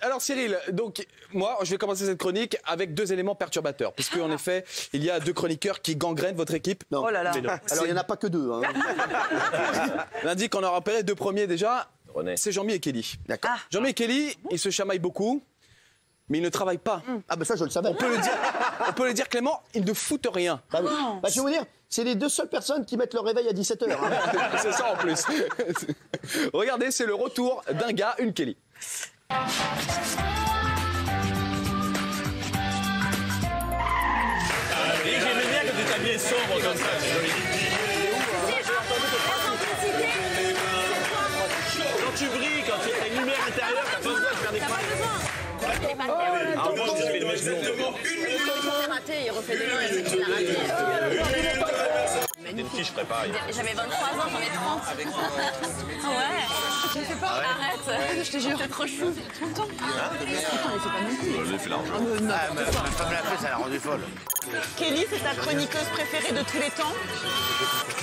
Alors Cyril, donc moi je vais commencer cette chronique avec 2 éléments perturbateurs, puisque en effet il y a 2 chroniqueurs qui gangrènent votre équipe. Non. Oh là là. Alors il n'y en a pas que 2. Hein. Lundi qu'on a repéré 2 premiers déjà, René. c'est Jean-Mi et Kelly. D'accord. Jean-Mi et Kelly, ils se chamaillent beaucoup, mais ils ne travaillent pas. Ah ben ça je le savais. On peut le dire Clément, ils ne foutent rien. Bah, oui. Bah, je vais vous dire, c'est les 2 seules personnes qui mettent leur réveil à 17h. Hein. C'est ça en plus. Regardez, c'est le retour d'un gars, une Kelly. Et j'aimais bien que tu t'habillais sombre comme ça, c'est joli. Quand tu brilles, quand tu as une lumière intérieure, t'as pas besoin de faire des crânes. Ah, moi, je fais le même exactement Il a raté, il refait des mains et il a raté. une fille, je ferais pareil. J'avais 23 ans, j'en ai 30. Ouais. Je ne fais pas. Arrête. Je te jure. C'est trop chou. Tout le temps. J'ai fait l'argent. Ma femme l'a fait, ça l'a rendue folle. Kelly, c'est ta chroniqueuse préférée de tous les temps?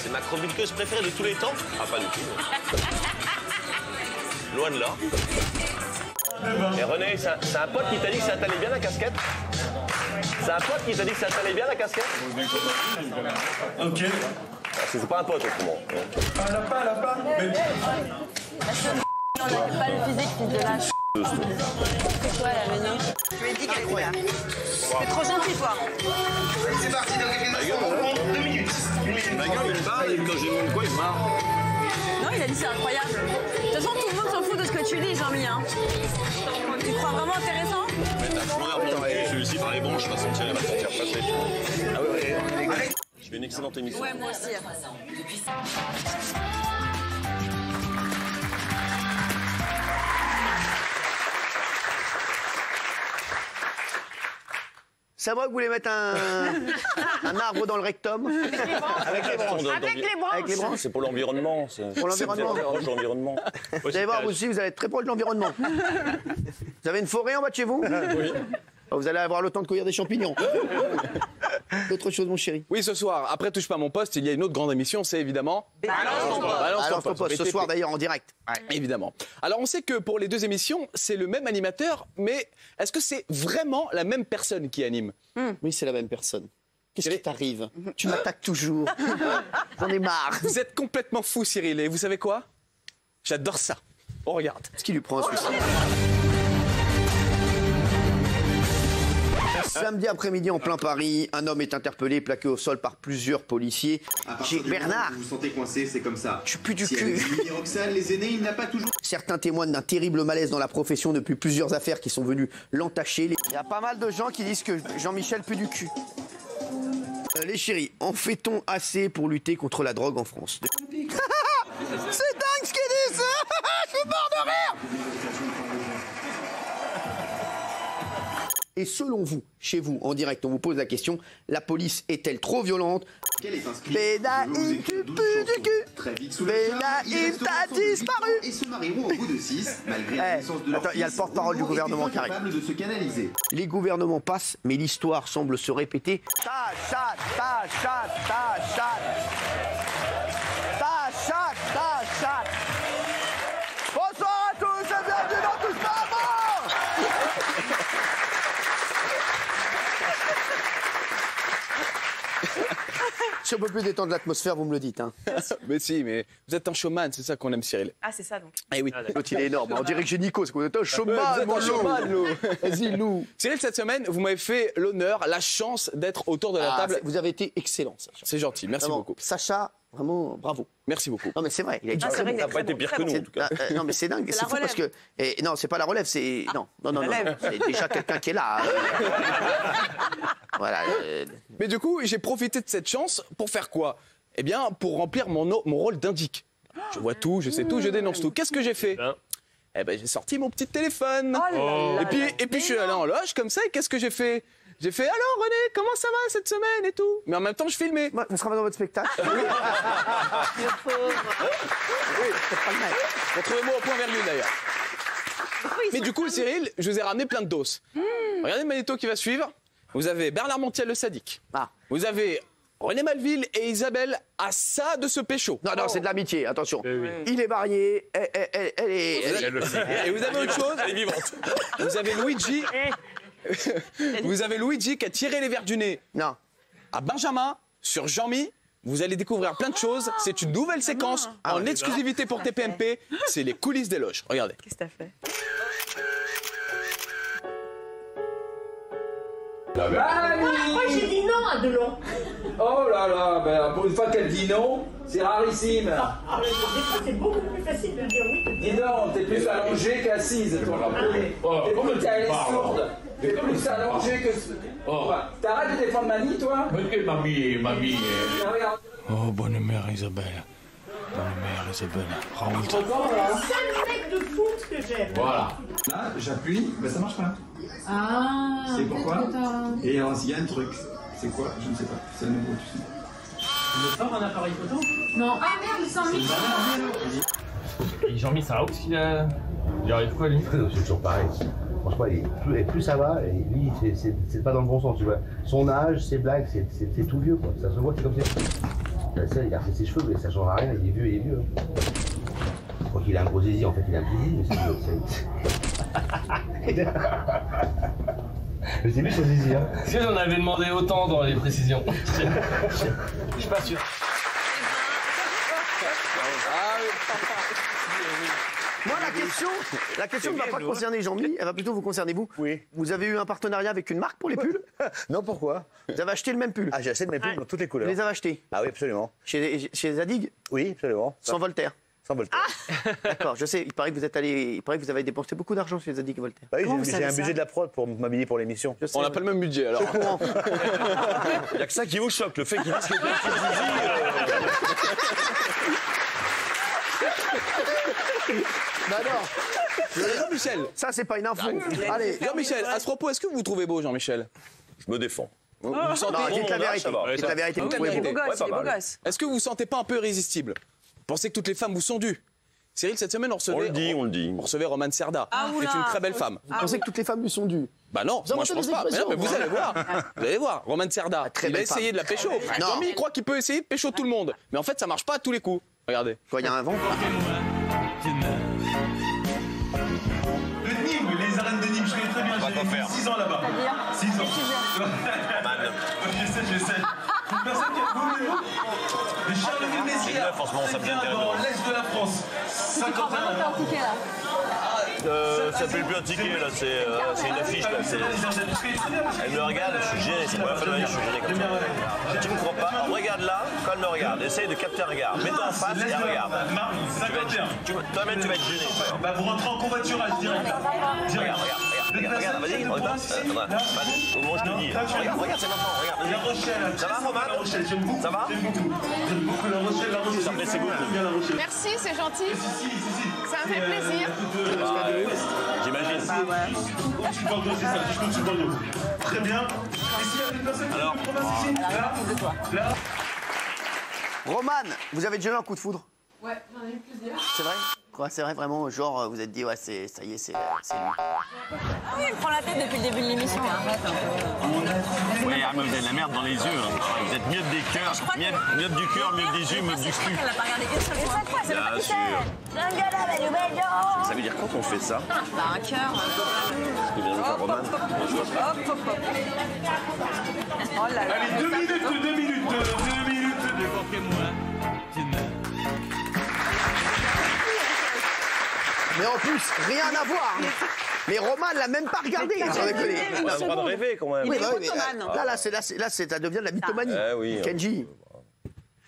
C'est ma chroniqueuse préférée de tous les temps? Ah, pas du tout. Loin de là. Et René, c'est un pote qui t'a dit que ça t'allait bien la casquette? C'est un pote qui t'a dit que ça t'allait bien la casquette? Ok. C'est pas un pote autrement. Un lapin, mais... On n'a pas le physique, fils de lâche. C'est quoi la maintenant? Je lui ai dit qu'elle était là. C'est trop gentil, toi. C'est parti, dans les 2 minutes. Ma gueule, il me parle, et quand j'ai demandé quoi, il me marre. Non, il a dit c'est incroyable. De toute façon, tout le monde s'en fout de ce que tu dis, Jean-Mi. Hein. Tu crois vraiment intéressant? Je suis ici par les branches, je vais sentir, elle va sentir passer. Ah ouais. Je fais une excellente émission. Ouais, moi aussi. C'est vrai que vous voulez mettre un arbre dans le rectum? Avec les branches. Avec les branches. Avec les branches? C'est pour l'environnement. Pour l'environnement. C'est proche de l'environnement. Vous allez voir aussi, vous allez être très proche de l'environnement. Vous avez une forêt en bas de chez vous? Oui. Vous allez avoir le temps de cueillir des champignons. D'autres choses, mon chéri? Oui, ce soir, après Touche pas à mon poste, il y a une autre grande émission, c'est évidemment... Alors, ton poste, ce soir d'ailleurs en direct. Évidemment. Alors, on sait que pour les 2 émissions, c'est le même animateur, mais est-ce que c'est vraiment la même personne qui anime? Oui, c'est la même personne. Qu'est-ce qui t'arrive? Tu m'attaques toujours. J'en ai marre. Vous êtes complètement fou, Cyril, et vous savez quoi? J'adore ça. On regarde. Qu'est-ce qui lui prend, celui-ci? Samedi après-midi en plein Paris, un homme est interpellé, plaqué au sol par plusieurs policiers. Bernard, vous vous sentez coincé, c'est comme ça. je pue du Si cul. avec l'Uniroxal, les aînés, il n'a pas toujours... Certains témoignent d'un terrible malaise dans la profession depuis plusieurs affaires qui sont venues l'entacher. Il y a pas mal de gens qui disent que Jean-Michel pue du cul. Les chéris, en fait-on assez pour lutter contre la drogue en France? C'est dingue ce qu'ils disent. Je suis mort de rire. Et selon vous, chez vous, en direct, on vous pose la question, la police est-elle trop violente? Quel est inscrit? Bénaïm, tu pues du cul. Très vite sous le charme, ils Bénaïm, resteront t'as ensemble de disparu. 8 ans et se marieront au bout de 6, malgré la naissance de leur attends, il y a le fils, porte-parole du Homo était gouvernement qui arrive. incapable de se canaliser. Les gouvernements passent, mais l'histoire semble se répéter. Ta chatte, ta chatte, ta chatte. Ta chatte, ta chatte. Bonsoir à tous et bienvenue dans Touche pas à mort. Si on peut plus détendre l'atmosphère, vous me le dites. Hein. Mais si, mais vous êtes un showman, c'est ça qu'on aime, Cyril. Ah, c'est ça donc. Eh oui. L'autre, il est énorme. On dirait que j'ai Nico, c'est qu'on est un showman, Vous êtes mon un showman, loup. Lou. Vas-y, loup. Cyril, cette semaine, vous m'avez fait l'honneur, la chance d'être autour de la table. Vous avez été excellent, Sacha. C'est gentil, merci Vraiment, beaucoup. Sacha, vraiment, bravo. Merci beaucoup. Non, mais c'est vrai, il a été Ah, c'est vrai, Ça n'a pas été pire que nous, en tout cas. non, mais c'est dingue, C'est c'est la fou parce que. Non, c'est pas la relève, c'est. Non, non. relève. C'est déjà quelqu'un qui est là. Voilà. Mais du coup, j'ai profité de cette chance pour faire quoi? Eh bien, pour remplir mon rôle d'indique. Je vois tout, je sais tout, je dénonce tout. Qu'est-ce que j'ai fait? Eh ben, j'ai sorti mon petit téléphone. Et puis je suis allé en loge comme ça, et qu'est-ce que j'ai fait? J'ai fait, alors René, comment ça va cette semaine et tout? Mais en même temps, je filmais. Moi, on sera dans votre spectacle. Oui, retrouvez-moi au point virgule d'ailleurs. Mais du coup, Cyril, je vous ai ramené plein de doses. Regardez le magnéto qui va suivre. Vous avez Bernard Montiel le sadique. Ah. Vous avez René Malville et Isabelle à ça de se pécho. Non, non, c'est de l'amitié, attention. oui. Il est marié, elle est... Et vous avez autre chose. Elle est vivante. Vous avez Luigi. Vous avez Luigi qui a tiré les verres du nez Non. à Benjamin sur Jean-Mi. Vous allez découvrir plein de choses. C'est une nouvelle séquence en exclusivité pour TPMP. C'est les coulisses des loges. Regardez. Qu'est-ce que t'as fait? Moi j'ai dit non à Delon. Oh là là, ben, pour une fois qu'elle dit non, c'est rarissime. Ah, c'est beaucoup plus facile de dire oui. Dis donc, t'es plus allongée qu'assise, toi. T'es plus elle est sourde. T'es plus allongée que... T'arrêtes de défendre Mani, toi? Ok, mamie. Oh, bonne mère Isabelle. Bonne mère Isabelle. Raoult. C'est le mec de foot que j'aime. Voilà. Là, j'appuie, ben ça marche pas. Ah. C'est pourquoi? Et alors, il y a un truc. C'est quoi? Je ne sais pas. C'est un nouveau, tu sais. Tu veux faire un appareil photo? Non. Ah merde, ils sont mis. Et Jean-Mi, ça va parce qu'il a... Il arrive quoi, lui? C'est toujours pareil. Franchement, et plus ça va, et lui, c'est pas dans le bon sens, tu vois. Son âge, ses blagues, c'est tout vieux, quoi. Ça se voit, c'est comme ça. Il a fait ses cheveux, mais ça change rien, il est vieux. Je crois qu'il a un gros zizi, en fait, il a un petit zizi, mais c'est... Mais c'est lui son zizi, hein. Est-ce que j'en avais demandé autant dans les précisions? Je suis pas sûr. Moi, la question ne va pas concerner Jean-Mi, elle va plutôt vous concerner vous. Oui. Vous avez eu un partenariat avec une marque pour les pulls? Non, pourquoi? Vous avez acheté le même pull? Ah, j'ai acheté mes pulls dans toutes les couleurs. Vous les avez achetés? Ah oui, absolument. Chez Zadig? Oui, absolument. Sans Voltaire? Sans Voltaire. D'accord, je sais, il paraît que vous avez dépensé beaucoup d'argent chez Zadig et Voltaire. Bah oui, j'ai un budget de la prod pour m'habiller pour l'émission. On n'a pas le même budget, alors. Il n'y a que ça qui vous choque, le fait qu'il dise que Bah non. Jean-Michel. Ça, c'est pas une info. Allez. Jean-Michel, à ce propos, est-ce que vous vous trouvez beau, Jean-Michel? Je me défends. Vous sentez... Non, dites la vérité. Dites la vérité. Il est beau gosse, il est beau gosse. Est-ce que vous vous sentez pas un peu irrésistible? Vous pensez que toutes les femmes vous sont dues? Cyril, cette semaine, on le dit. On recevait Romane Serda, qui est une très belle femme. Vous pensez que toutes les femmes lui sont dues? Bah non, moi je pense pas. Mais non, mais vous allez voir. Vous allez voir, Romane Serda, il a essayé de la pécho. Jean-Mi, il croit qu'il peut essayer de pécho tout le monde. Mais en fait, ça marche pas à tous les coups. Regardez. Quoi, il y a un vent? De Nîmes, les arènes de Nîmes, je connais très bien. On va J'ai 6 ans là-bas. 6 ans. J'essaie. Une personne qui a voulu. De Charleville-Mézières. Franchement, ça me vient dans l'est de la France. 51 ans. Ça fait plus un ticket là, c'est une affiche là. Elle me regarde, je suis gêné, c'est la première fois de ma vie, je suis gêné comme ça. Tu me crois pas, regarde là, quand elle me regarde, essaye de capter un regard, mets-toi en face et regarde. Toi-même tu vas être gêné. Bah vous rentrez en covoiturage direct. Regarde, vas-y, au moment où je te dis. Regarde, c'est maintenant, regarde. La Rochelle. Ça va, Romain? La Rochelle, j'aime beaucoup. Ça va? J'aime beaucoup la Rochelle, Ça me plaît beaucoup. Merci, c'est gentil. Ça me fait plaisir. J'imagine. Je suis Bordeaux, c'est ça, je compte sur Bordeaux. Très bien. Et s'il y a une personne qui alors, là. Romane, vous avez déjà eu un coup de foudre? Ouais, j'en ai eu plusieurs. C'est vrai? Quoi, c'est vrai vraiment, genre, vous êtes dit, ouais, ça y est, c'est lui. Ah oui, il me prend la tête depuis le début de l'émission. Arrête un peu. Oui, vous avez de la merde dans les yeux. Vous êtes myope des cœurs, myope du cœur, myope des yeux, myope du cul. Elle n'a pas regardé une seule fois. Chaque fois, c'est le Bien sûr. capitaine. Ça veut dire quand on fait ça? Bah, un cœur. Ce que vient de faire Roman. Hop. Oh là là. Allez, 2 minutes. Mais en plus, rien à voir. Mais Romane l'a même pas regardé, sans déconner. On a le droit de rêver quand même. Oui, bah oui, là, ça devient de la mythomanie. Oui. Kenji.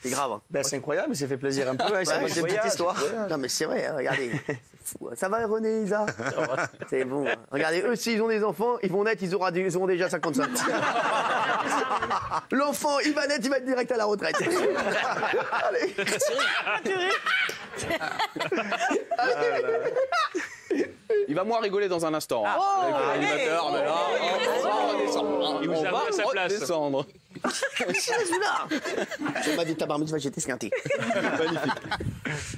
C'est grave. Ben, c'est incroyable, il s'est fait plaisir un peu. Ouais, c'est une petite histoire. Non, mais c'est vrai, hein, regardez. C'est fou. Ça va, René, Isa? C'est bon. Regardez, eux, s'ils ont des enfants, ils vont naître, ils auront déjà 55 ans. L'enfant, il va naître, il va être direct à la retraite. Allez. Il va moins rigoler dans un instant. Avec l'animateur, mais là, on va redescendre. Il vous On va à sa place. redescendre. Je m'a dit ta barbe, j'étais esquinté. Magnifique.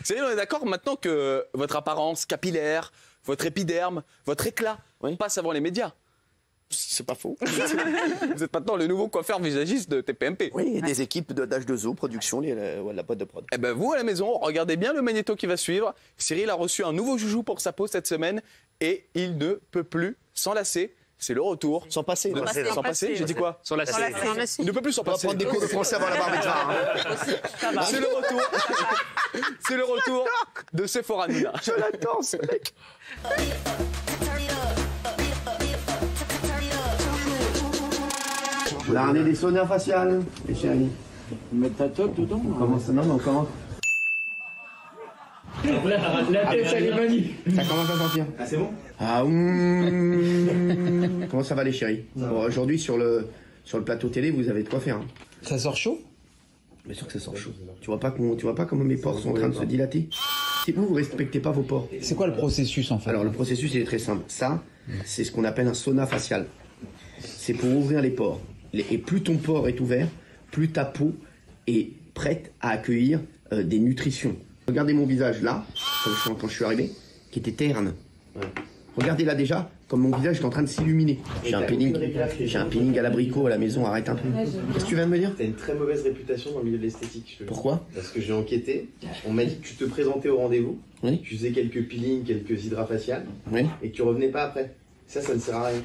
Cyril, on est d'accord maintenant que votre apparence capillaire, votre épiderme, votre éclat passe avant les médias. C'est pas faux. Vous êtes maintenant le nouveau coiffeur visagiste de TPMP. Oui, et des équipes d'H2O, production, la boîte de prod. Eh ben vous, à la maison, regardez bien le magnéto qui va suivre. Cyril a reçu un nouveau joujou pour sa peau cette semaine et il ne peut plus s'enlacer. C'est le retour. Sans passer. Sans passer, j'ai dit quoi? Sur la scène. Il ne peut plus s'en passer. On va prendre des cours de français avant la bar mitzvah. C'est le retour. C'est le retour de Sephora Nuna. Je l'attends, ce mec. On a ramené des sonars faciales, les chéris. Mettre ta top dedans. On commence. Non, non, on commence. La tête, elle est manie. Ça commence à sentir. Ah, c'est bon? Ah, Comment ça va, les chéris? Bon, aujourd'hui, sur le plateau télé, vous avez de quoi faire. Hein. Ça sort chaud? Bien sûr que ça sort chaud. Tu vois pas comment mes pores sont en train de se dilater? Si vous respectez pas vos pores. C'est quoi le processus, en fait? Alors, le processus, il est très simple. Ça, c'est ce qu'on appelle un sauna facial. C'est pour ouvrir les pores. Et plus ton pore est ouvert, plus ta peau est prête à accueillir des nutritions. Regardez mon visage là, quand je suis arrivé, qui était terne. Ouais. Regardez là déjà, comme mon visage est en train de s'illuminer. J'ai un peeling à l'abricot à la maison, arrête un peu. Qu'est-ce que tu viens de me dire? T'as une très mauvaise réputation dans le milieu de l'esthétique. Pourquoi? Parce que j'ai enquêté, on m'a dit que tu te présentais au rendez-vous, oui. Tu faisais quelques peelings, quelques hydrafaciales, oui. Et que tu revenais pas après. Ça ne sert à rien.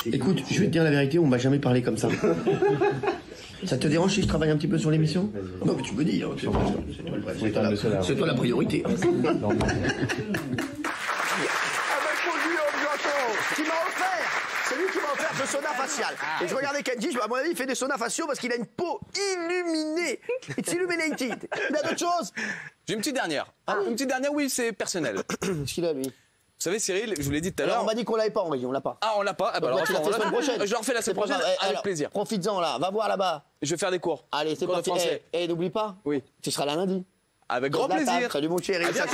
Écoute, je vais te dire la vérité, on m'a jamais parlé comme ça. Ça te dérange si je travaille un petit peu sur l'émission? Non, mais tu me dis, hein, c'est toi la priorité. Ce qu'il m'a offert, c'est lui qui m'a offert ce sauna facial. Et je regardais Kenji, à mon avis, il fait des saunas faciaux parce qu'il a une peau illuminée. It's illuminated. Il a d'autres choses? J'ai une petite dernière. Une petite dernière, oui, c'est personnel. Qu'est-ce qu'il a, lui? Vous savez, Cyril, je vous l'ai dit tout à l'heure. Alors, on m'a dit qu'on l'avait pas envoyé, on l'a pas. Ah, on l'a pas? Ah, bah alors, tu l'as fait la semaine prochaine. Je le refais la semaine prochaine, avec plaisir. Profites-en, là, va voir là-bas. Je vais faire des cours. Allez, c'est parti. Et n'oublie pas, oui. Tu seras là lundi. Avec grand plaisir. Salut mon chéri, ça,